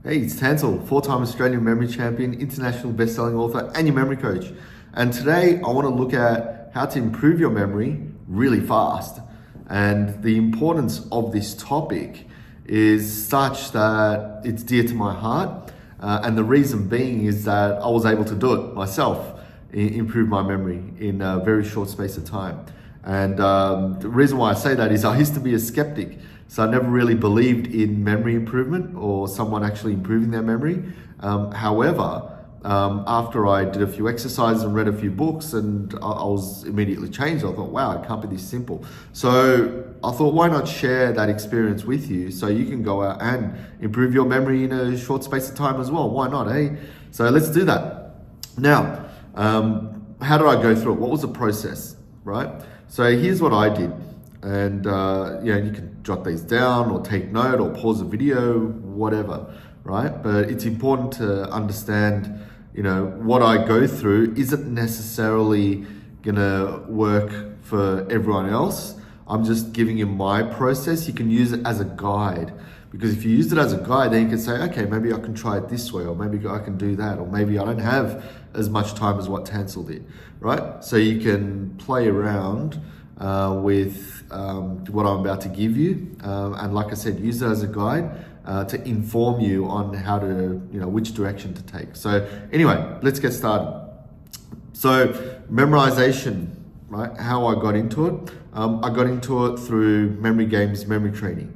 Hey, it's Tansel, four-time Australian memory champion, international best-selling author, and your memory coach. And today I want to look at how to improve your memory really fast. And the importance of this topic is such that it's dear to my heart. And the reason being is that I was able to do it myself, improve my memory in a very short space of time. And the reason why I say that is I used to be a skeptic. So I never really believed in memory improvement or someone actually improving their memory. However, after I did a few exercises and read a few books, and I was immediately changed. I thought, wow, it can't be this simple. So I thought, why not share that experience with you so you can go out and improve your memory in a short space of time as well? Why not, eh? So let's do that. Now, how did I go through it? What was the process, right? So here's what I did. And you can jot these down or take note or pause the video, whatever, right? But it's important to understand, what I go through isn't necessarily gonna work for everyone else. I'm just giving you my process. You can use it as a guide, because if you used it as a guide, then you can say, okay, maybe I can try it this way, or maybe I can do that, or maybe I don't have as much time as what Tansel did, right? So you can play around with what I'm about to give you, and like I said, use it as a guide to inform you on how to, which direction to take. So anyway, let's get started. So memorization, right? How I got into it. I got into it through Memory Games, memory training,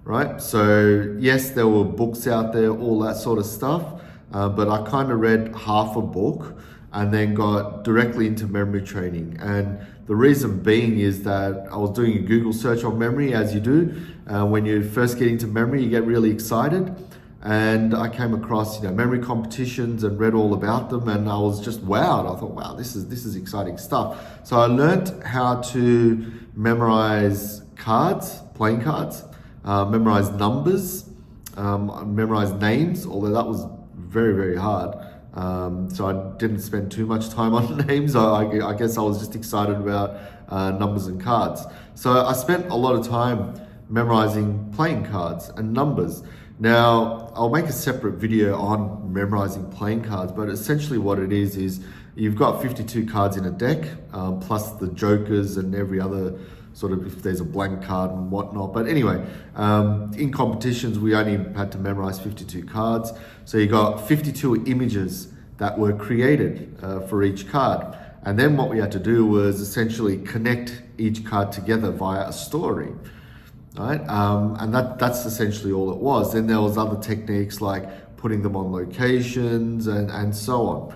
right? So yes, there were books out there, all that sort of stuff, but I kind of read half a book and then got directly into memory training. And the reason being is that I was doing a Google search on memory, as you do. When you first get into memory, you get really excited. And I came across, memory competitions and read all about them, and I was just wowed. I thought, wow, this is exciting stuff. So I learned how to memorize cards, playing cards, memorize numbers, memorize names, although that was very, very hard. So I didn't spend too much time on names. I guess I was just excited about numbers and cards. So I spent a lot of time memorizing playing cards and numbers. Now, I'll make a separate video on memorizing playing cards, but essentially what it is you've got 52 cards in a deck, plus the jokers and every other sort of, if there's a blank card and whatnot. But anyway, in competitions, we only had to memorize 52 cards. So you got 52 images that were created for each card. And then what we had to do was essentially connect each card together via a story, right? And that's essentially all it was. Then there was other techniques like putting them on locations and so on.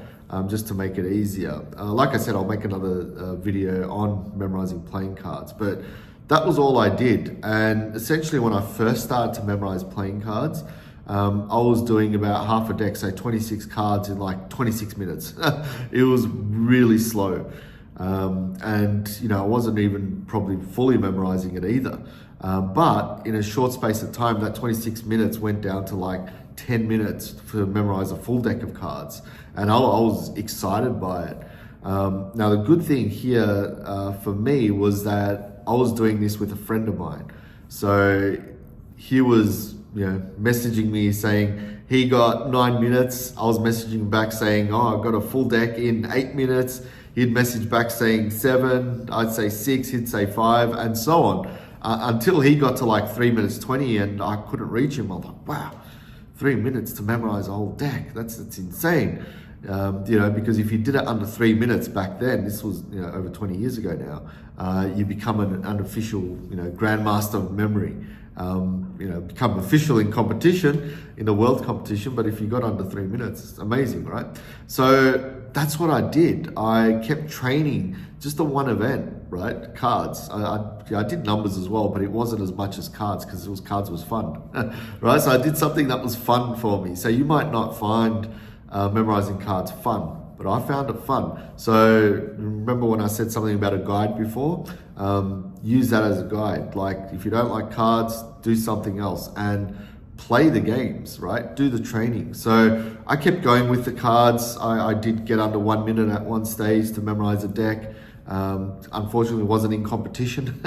Just to make it easier. Like I said, I'll make another video on memorizing playing cards, but that was all I did. And essentially when I first started to memorize playing cards, I was doing about half a deck, say 26 cards in like 26 minutes. It was really slow. And I wasn't even probably fully memorizing it either. But in a short space of time, that 26 minutes went down to like 10 minutes to memorize a full deck of cards. And I was excited by it. Now, the good thing here for me was that I was doing this with a friend of mine. So he was, messaging me saying he got 9 minutes. I was messaging back saying, I got a full deck in 8 minutes. He'd message back saying 7, I'd say 6, he'd say 5, and so on. Until he got to like 3 minutes 20 and I couldn't reach him. I was like, wow, 3 minutes to memorize a whole deck. That's insane. Because if you did it under 3 minutes back then, this was over 20 years ago now, you become an unofficial grandmaster of memory. Become official in competition, in a world competition, but if you got under 3 minutes, it's amazing, right? So that's what I did. I kept training just the one event, right? Cards. I did numbers as well, but it wasn't as much as cards because cards was fun, right? So I did something that was fun for me. So you might not find memorizing cards fun, but I found it fun. So remember when I said something about a guide before? Use that as a guide. Like if you don't like cards, do something else and play the games, right? Do the training. So I kept going with the cards. I did get under 1 minute at one stage to memorize a deck. Unfortunately, it wasn't in competition,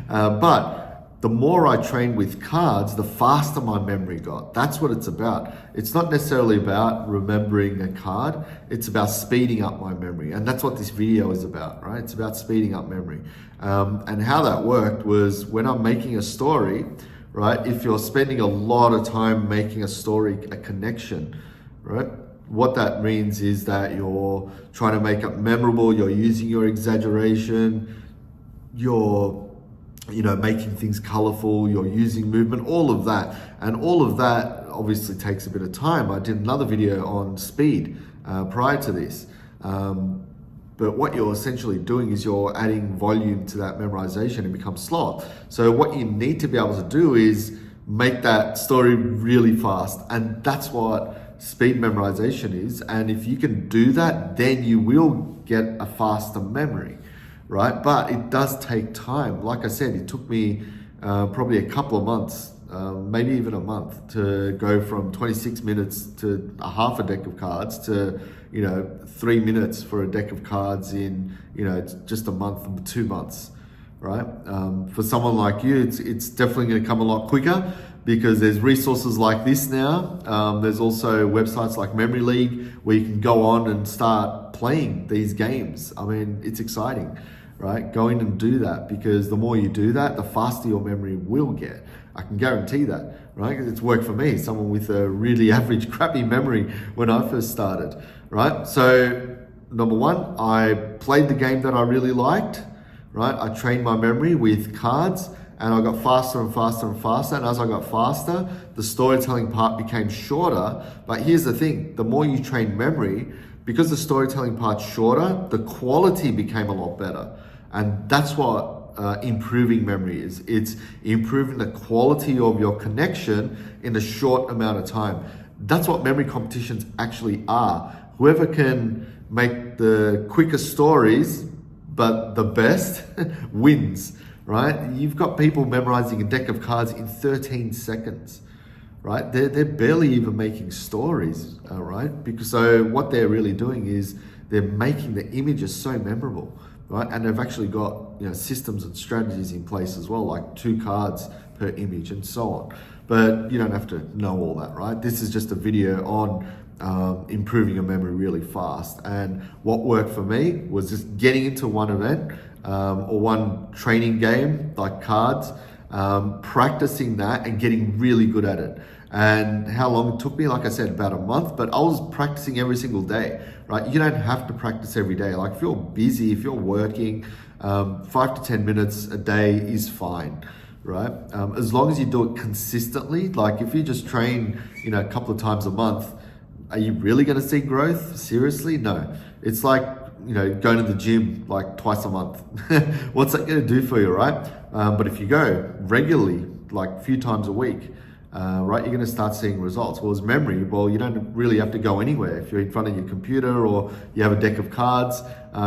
but the more I trained with cards, the faster my memory got. That's what it's about. It's not necessarily about remembering a card, it's about speeding up my memory. And that's what this video is about, right? It's about speeding up memory. And how that worked was when I'm making a story, right? If you're spending a lot of time making a story, a connection, right? What that means is that you're trying to make it memorable, you're using your exaggeration, you're making things colorful, you're using movement, all of that. And all of that obviously takes a bit of time. I did another video on speed prior to this. But what you're essentially doing is you're adding volume to that memorization and becomes slower. So what you need to be able to do is make that story really fast. And that's what speed memorization is. And if you can do that, then you will get a faster memory, right? But it does take time. Like I said, it took me probably a couple of months, maybe even a month, to go from 26 minutes to a half a deck of cards to 3 minutes for a deck of cards in just a month, 2 months, right? For someone like you, it's definitely going to come a lot quicker because there's resources like this now. There's also websites like Memory League where you can go on and start playing these games. I mean, it's exciting, right? Go in and do that, because the more you do that, the faster your memory will get. I can guarantee that, right? Because it's worked for me, someone with a really average, crappy memory when I first started, right? So number one, I played the game that I really liked, right? I trained my memory with cards and I got faster and faster and faster. And as I got faster, the storytelling part became shorter. But here's the thing, the more you train memory, because the storytelling part's shorter, the quality became a lot better. And that's what improving memory is. It's improving the quality of your connection in a short amount of time. That's what memory competitions actually are. Whoever can make the quickest stories, but the best, wins, right? You've got people memorizing a deck of cards in 13 seconds, right? They're barely even making stories, right? So what they're really doing is they're making the images so memorable, right? And they've actually got systems and strategies in place as well, like 2 cards per image and so on. But you don't have to know all that, right? This is just a video on improving your memory really fast. And what worked for me was just getting into one event or one training game like cards, practicing that and getting really good at it. And how long it took me, like I said, about a month, but I was practicing every single day, right? You don't have to practice every day. Like if you're busy, if you're working, 5 to 10 minutes a day is fine, right? As long as you do it consistently. Like if you just train, a couple of times a month, are you really going to see growth? Seriously? No. It's like, going to the gym like twice a month. What's that going to do for you, right? But if you go regularly, like a few times a week, right, you're going to start seeing results. Well, as memory, you don't really have to go anywhere. If you're in front of your computer or you have a deck of cards,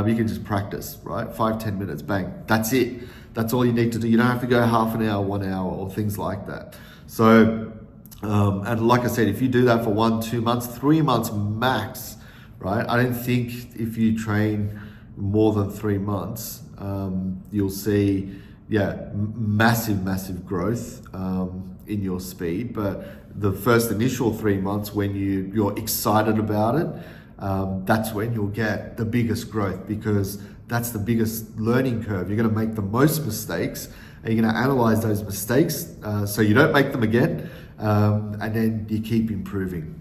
you can just practice, right? 5-10 minutes, bang. That's it. That's all you need to do. You don't have to go half an hour, 1 hour, or things like that. So, and like I said, if you do that for 1-2 months, 3 months max, right? I don't think if you train more than 3 months, you'll see, massive growth in your speed. But the first initial 3 months when you're excited about it, that's when you'll get the biggest growth, because that's the biggest learning curve. You're going to make the most mistakes and you're going to analyze those mistakes so you don't make them again, and then you keep improving,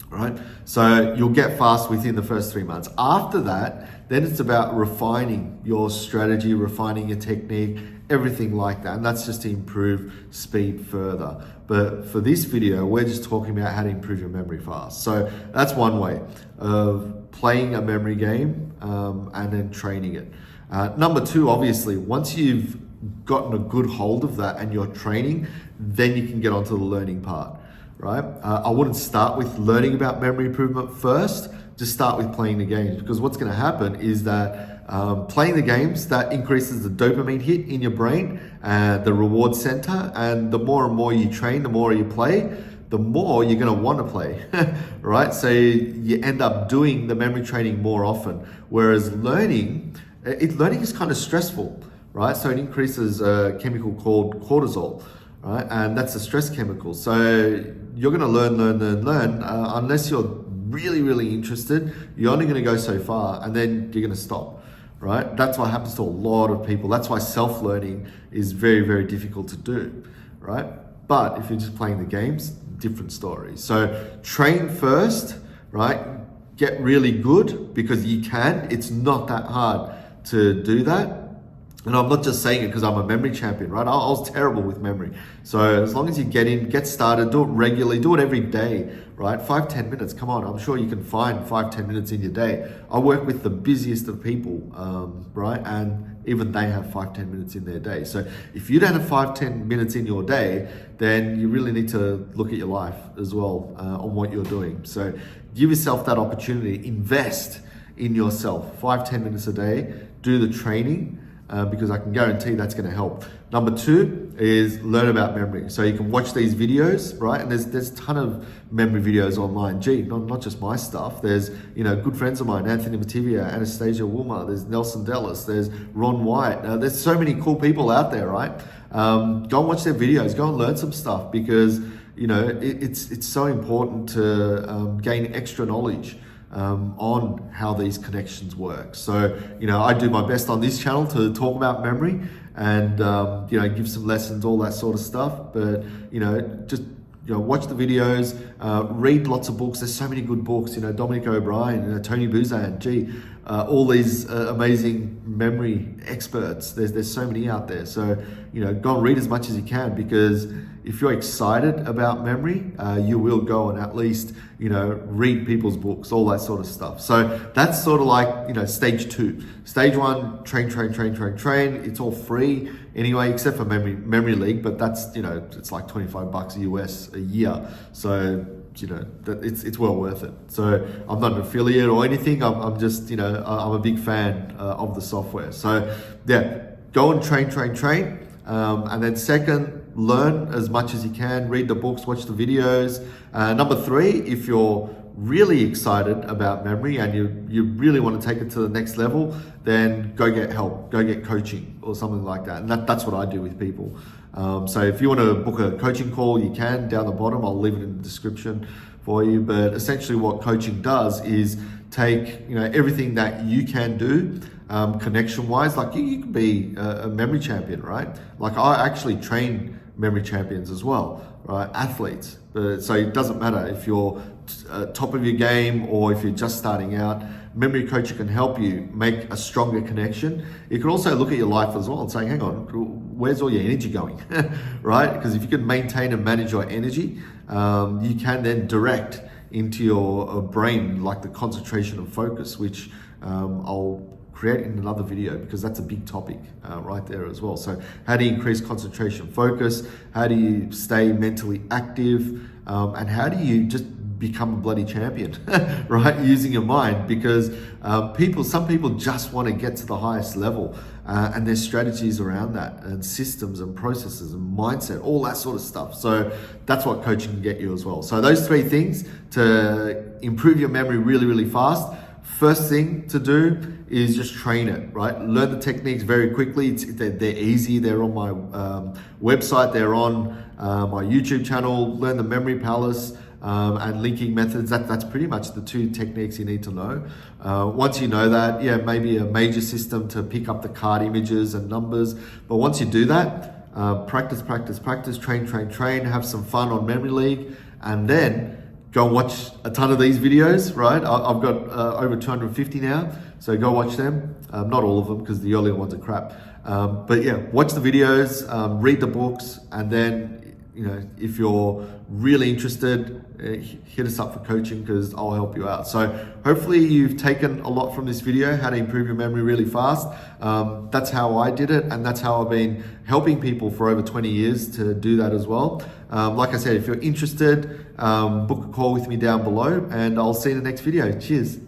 right? So you'll get fast within the first 3 months. After that, then it's about refining your strategy, refining your technique, everything like that. And that's just to improve speed further. But for this video, we're just talking about how to improve your memory fast. So that's one way of playing a memory game and then training it. Number 2, obviously, once you've gotten a good hold of that and you're training, then you can get onto the learning part, right? I wouldn't start with learning about memory improvement first. Just start with playing the games, because what's going to happen is that playing the games, that increases the dopamine hit in your brain, the reward center, and the more and more you train, the more you play, the more you're going to want to play, right? So you end up doing the memory training more often, whereas learning is kind of stressful, right? So it increases a chemical called cortisol, right? And that's a stress chemical. So you're going to learn, unless you're really, really interested. You're only going to go so far, and then you're going to stop, right? That's what happens to a lot of people. That's why self-learning is very, very difficult to do, right? But if you're just playing the games, different story. So train first, right? Get really good, because you can. It's not that hard to do that. And I'm not just saying it because I'm a memory champion, right? I was terrible with memory. So as long as you get started, do it regularly, do it every day, right? 5-10 minutes, come on. I'm sure you can find 5-10 minutes in your day. I work with the busiest of people, right? And even they have 5-10 minutes in their day. So if you don't have 5-10 minutes in your day, then you really need to look at your life as well, on what you're doing. So give yourself that opportunity, invest in yourself. 5-10 minutes a day, do the training, because I can guarantee that's going to help. Number 2 is learn about memory. So you can watch these videos, right? And there's a ton of memory videos online. Gee, not just my stuff. There's, good friends of mine, Anthony Mativia, Anastasia Woolmer, there's Nelson Dellis, there's Ron White. There's so many cool people out there, right? Go and watch their videos, go and learn some stuff, because, it's so important to give extra knowledge on how these connections work. So, I do my best on this channel to talk about memory and, give some lessons, all that sort of stuff. But, just, watch the videos, read lots of books. There's so many good books, Dominic O'Brien, Tony Buzan, all these amazing memory experts. There's so many out there. So, go and read as much as you can, because if you're excited about memory, you will go and at least, read people's books, all that sort of stuff. So that's sort of like, stage 2. Stage 1, train. It's all free anyway, except for Memory League, but that's, it's like $25 US a year. So, that it's well worth it. So I'm not an affiliate or anything. I'm just, I'm a big fan of the software. So yeah, go and train. And then second, learn as much as you can, read the books, watch the videos. Number 3, if you're really excited about memory and you really want to take it to the next level, then go get help, go get coaching or something like that. And that's what I do with people. So if you want to book a coaching call, you can, down the bottom. I'll leave it in the description for you. But essentially what coaching does is take, everything that you can do, connection wise. Like you could be a memory champion, right? Like I actually train memory champions as well, right? Athletes. So it doesn't matter if you're top of your game or if you're just starting out. Memory coach can help you make a stronger connection. You can also look at your life as well and say, hang on, where's all your energy going, right? Because if you can maintain and manage your energy, you can then direct into your brain, like the concentration and focus, which I'll create in another video, because that's a big topic right there as well. So how do you increase concentration, focus? How do you stay mentally active? And how do you just become a bloody champion, right? Using your mind, because some people just want to get to the highest level, and there's strategies around that, and systems and processes and mindset, all that sort of stuff. So that's what coaching can get you as well. So those 3 things to improve your memory really, really fast. First thing to do is just train it, right? Learn the techniques very quickly. They're easy. They're on my website. They're on my YouTube channel. Learn the Memory Palace and linking methods. That's pretty much the 2 techniques you need to know. Once you know that, yeah, maybe a major system to pick up the card images and numbers. But once you do that, practice, train, have some fun on Memory League, and then go and watch a ton of these videos, right? I've got over 250 now, so go watch them. Not all of them, because the earlier ones are crap. But yeah, watch the videos, read the books, and then, if you're really interested, hit us up for coaching, because I'll help you out. So hopefully you've taken a lot from this video, how to improve your memory really fast. That's how I did it, and that's how I've been helping people for over 20 years to do that as well. Like I said, if you're interested, book a call with me down below, and I'll see you in the next video. Cheers.